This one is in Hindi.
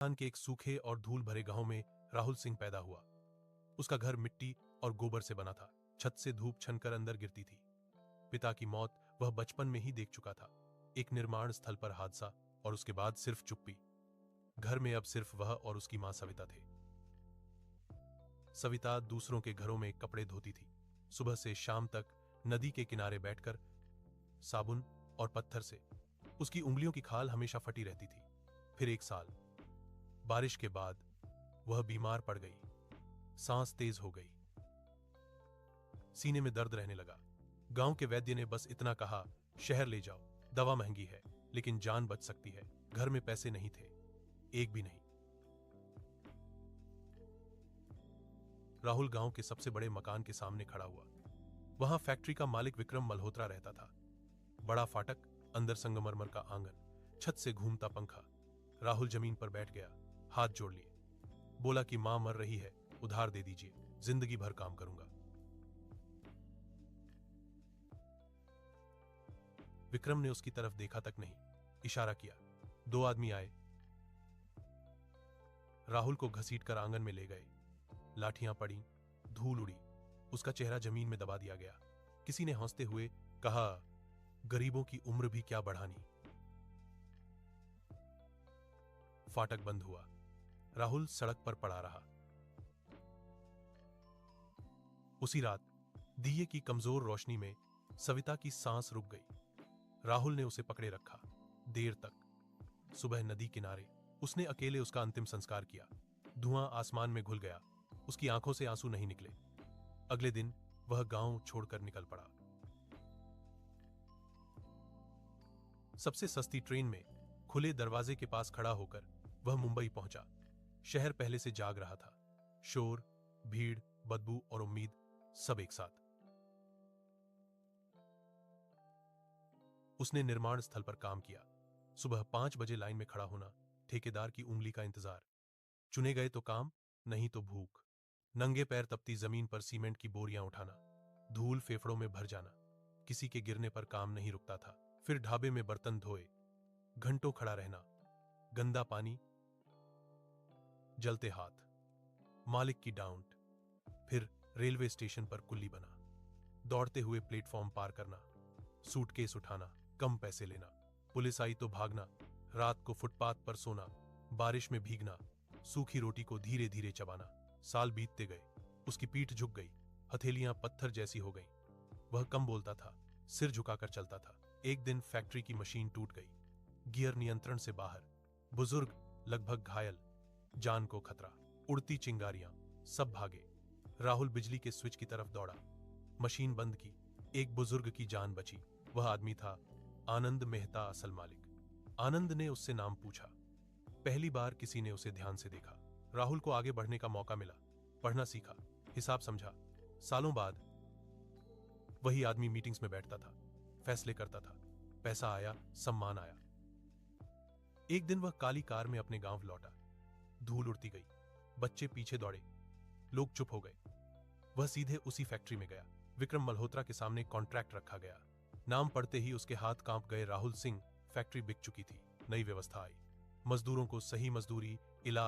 राजस्थान के एक सूखे और धूल भरे गांव में राहुल सिंह पैदा हुआ। उसका घर मिट्टी और गोबर से बना था। छत से धूप छनकर अंदर गिरती थी। पिता की मौत वह बचपन में ही देख चुका था। एक निर्माण स्थल पर हादसा और उसके बाद सिर्फ चुप्पी। घर में अब सिर्फ वह और उसकी मां सविता थे। सविता दूसरों के घरों में कपड़े धोती थी। सुबह से शाम तक नदी के किनारे बैठकर साबुन और पत्थर से उसकी उंगलियों की खाल हमेशा फटी रहती थी। फिर एक साल बारिश के बाद वह बीमार पड़ गई। सांस तेज हो गई, सीने में दर्द रहने लगा। गांव के वैद्य ने बस इतना कहा, शहर ले जाओ, दवा महंगी है लेकिन जान बच सकती है। घर में पैसे नहीं थे, एक भी नहीं। राहुल गांव के सबसे बड़े मकान के सामने खड़ा हुआ। वहां फैक्ट्री का मालिक विक्रम मल्होत्रा रहता था। बड़ा फाटक, अंदर संगमरमर का आंगन, छत से घूमता पंखा। राहुल जमीन पर बैठ गया, हाथ जोड़ लिए। बोला कि मां मर रही है, उधार दे दीजिए, जिंदगी भर काम करूंगा। विक्रम ने उसकी तरफ देखा तक नहीं, इशारा किया। दो आदमी आए, राहुल को घसीटकर आंगन में ले गए। लाठियां पड़ी, धूल उड़ी, उसका चेहरा जमीन में दबा दिया गया। किसी ने हंसते हुए कहा, गरीबों की उम्र भी क्या बढ़ानी। फाटक बंद हुआ। राहुल सड़क पर पड़ा रहा। उसी रात दिए की कमजोर रोशनी में सविता की सांस रुक गई। राहुल ने उसे पकड़े रखा देर तक। सुबह नदी किनारे उसने अकेले उसका अंतिम संस्कार किया। धुआं आसमान में घुल गया, उसकी आंखों से आंसू नहीं निकले। अगले दिन वह गांव छोड़कर निकल पड़ा। सबसे सस्ती ट्रेन में खुले दरवाजे के पास खड़ा होकर वह मुंबई पहुंचा। शहर पहले से जाग रहा था। शोर, भीड़, बदबू और उम्मीद, सब एक साथ। उसने निर्माण स्थल पर काम किया। सुबह 5 बजे लाइन में खड़ा होना, ठेकेदार की उंगली का इंतजार। चुने गए तो काम, नहीं तो भूख। नंगे पैर तपती जमीन पर सीमेंट की बोरियां उठाना, धूल फेफड़ों में भर जाना। किसी के गिरने पर काम नहीं रुकता था। फिर ढाबे में बर्तन धोए, घंटों खड़ा रहना, गंदा पानी, जलते हाथ, मालिक की डांट। फिर रेलवे स्टेशन पर कुल्ली बना, दौड़ते हुए प्लेटफॉर्म पार करना, सूटकेस उठाना, कम पैसे लेना। पुलिस आई तो भागना, रात को फुटपाथ पर सोना, बारिश में भीगना, सूखी रोटी को धीरे धीरे चबाना। साल बीतते गए, उसकी पीठ झुक गई, हथेलियां पत्थर जैसी हो गईं। वह कम बोलता था, सिर झुकाकर चलता था। एक दिन फैक्ट्री की मशीन टूट गई, गियर नियंत्रण से बाहर, बुजुर्ग लगभग घायल, जान को खतरा। उड़ती चिंगारियां, सब भागे। राहुल बिजली के स्विच की तरफ दौड़ा, मशीन बंद की। एक बुजुर्ग की जान बची। वह आदमी था आनंद मेहता, असल मालिक। आनंद ने उससे नाम पूछा। पहली बार किसी ने उसे ध्यान से देखा। राहुल को आगे बढ़ने का मौका मिला, पढ़ना सीखा, हिसाब समझा। सालों बाद वही आदमी मीटिंग्स में बैठता था, फैसले करता था। पैसा आया, सम्मान आया। एक दिन वह काली कार में अपने गांव लौटा। धूल उड़ती गई, बच्चे पीछे दौड़े, लोग चुप हो गए। वह सीधे उसी फैक्ट्री में गया। विक्रम मल्होत्रा के सामने कॉन्ट्रैक्ट रखा गया। नाम पढ़ते ही उसके हाथ कांप गए। राहुल सिंह। फैक्ट्री बिक चुकी थी, नई व्यवस्था आई। मजदूरों को सही मजदूरी, इलाज